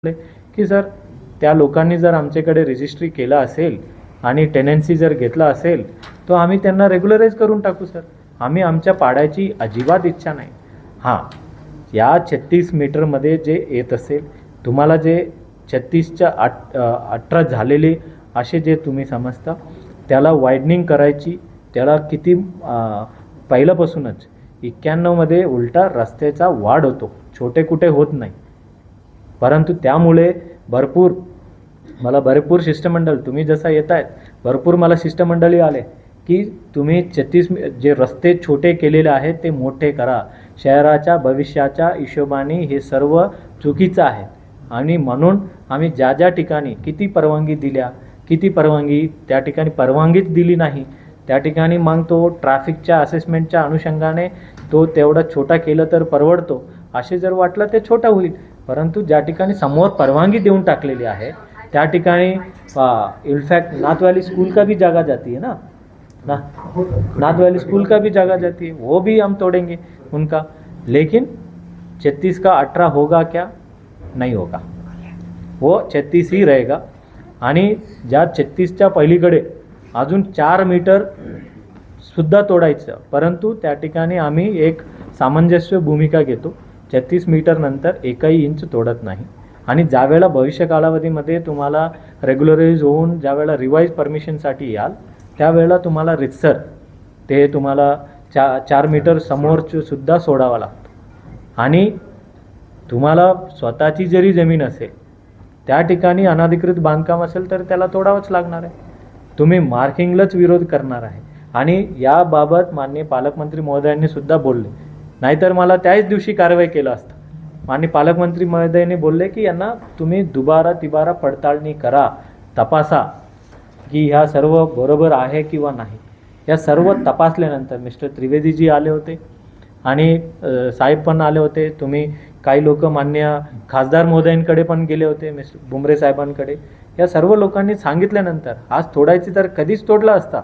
की सर त्या लोकांनी जर आमच्याकडे रजिस्ट्री केला असेल आणि टेनन्सी जर घेतला असेल तो आम्ही त्यांना रेग्युलराइज करून टाकू सर. आम्ही आमच्या पाड्याची अजिबात इच्छा नाही. हां, या 36 मीटरमध्ये जे येत असेल तुम्हाला जे 36च्या 18 झालेले असे जे तुम्ही समजता त्याला वायडनिंग करायची. त्याला किती पहिल्यापासूनच 91मध्ये उलटा रस्त्याचा वाढ होतो, छोटे कुठे होत नाही. परंतु त्यामुळे भरपूर शिष्टमंडळ तुम्ही जसा येत आहेत भरपूर मला शिष्टमंडळी आले की तुम्ही 36 जे रस्ते छोटे केलेले आहेत ते मोठे करा. शहराच्या भविष्याच्या हिशोबाने हे सर्व चुकीचं आहे आणि म्हणून आम्ही ज्या ठिकाणी किती परवानगी त्या ठिकाणी परवानगीच दिली नाही. त्या ठिकाणी मग तो ट्रॅफिकच्या असेसमेंटच्या अनुषंगाने तो तेवढा छोटा केलं तर परवडतो. असे जर वाटलं ते छोटा होईल. परंतु ज्या ठिकाणी समोर परवानगी देऊन टाकलेली आहे त्या ठिकाणी इनफैक्ट नाथ वैली स्कूल का भी जगह जाती है ना, नाथ वैली स्कूल का भी जगह जाती है, वो भी हम तोड़ेंगे उनका. लेकिन 36 का 18 होगा क्या? नहीं होगा, वो 36 ही रहेगा. आणि ज्या 36च्या पलीकडे अजून 4 मीटर सुद्धा तोडायचं. परंतु त्या ठिकाणी आम्ही एक सामंजस्य भूमिका घेतो. 36 मीटर नंतर एकही इंच तोडत नाही. आणि ज्यावेळेला भविष्य कालावधीमध्ये तुम्हाला रेग्युलराइज होऊन ज्यावेळेला रिवाईज परमिशनसाठी याल त्यावेळेला तुम्हाला रितसर ते तुम्हाला 4 मीटर समोरचं सुद्धा सोडावं लागतं. आणि तुम्हाला स्वतःची जरी जमीन असेल त्या ठिकाणी अनधिकृत बांधकाम असेल तर त्याला तोडावंच लागणार आहे. तुम्ही मार्किंगलाच विरोध करणार आहे. आणि याबाबत माननीय पालकमंत्री महोदयांनी सुद्धा बोलले, नाहीतर मला त्याच दिवशी कारवाई केलं असतं. माननीय पालकमंत्री महोदयांनी बोलले की यांना तुम्ही तिबारा पडताळणी करा, तपासा की ह्या सर्व बरोबर आहे किंवा नाही. या सर्व तपासल्यानंतर मिस्टर त्रिवेदीजी आले होते आणि साहेब पण आले होते. तुम्ही काही लोक मान्य खासदार महोदयांकडे पण गेले होते, मिस्टर बुमरे साहेबांकडे. या सर्व लोकांनी सांगितल्यानंतर आज तोडायची तर कधीच तोडला असता.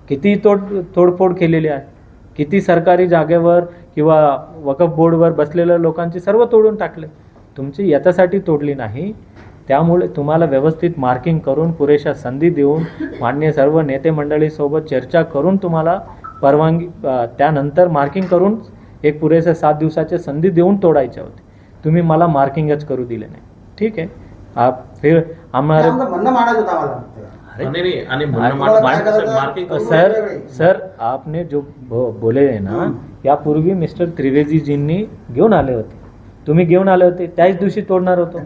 किती तोडफोड केलेली आहे, किती सरकारी जागेवर किंवा वक्फ बोर्डवर बसलेल्या लोकांची सर्व तोडून टाकले. तुमची याच्यासाठी तोडली नाही. त्यामुळे तुम्हाला व्यवस्थित मार्किंग करून पुरेशा संधी देऊन मान्य सर्व नेते मंडळीसोबत चर्चा करून तुम्हाला परवानगी त्यानंतर मार्किंग करून एक पुरेशा 7 दिवसाची संधी देऊन तोडायच्या होते. तुम्ही मला मार्किंगच करू दिले नाही. ठीक है, आप फिर हमारे सर आपने जो बोले है ना यापूर्वी मिस्टर त्रिवेदीजींनी घेऊन आले होते, तुम्ही घेऊन आले होते, त्याच दिवशी तोडणार होतो.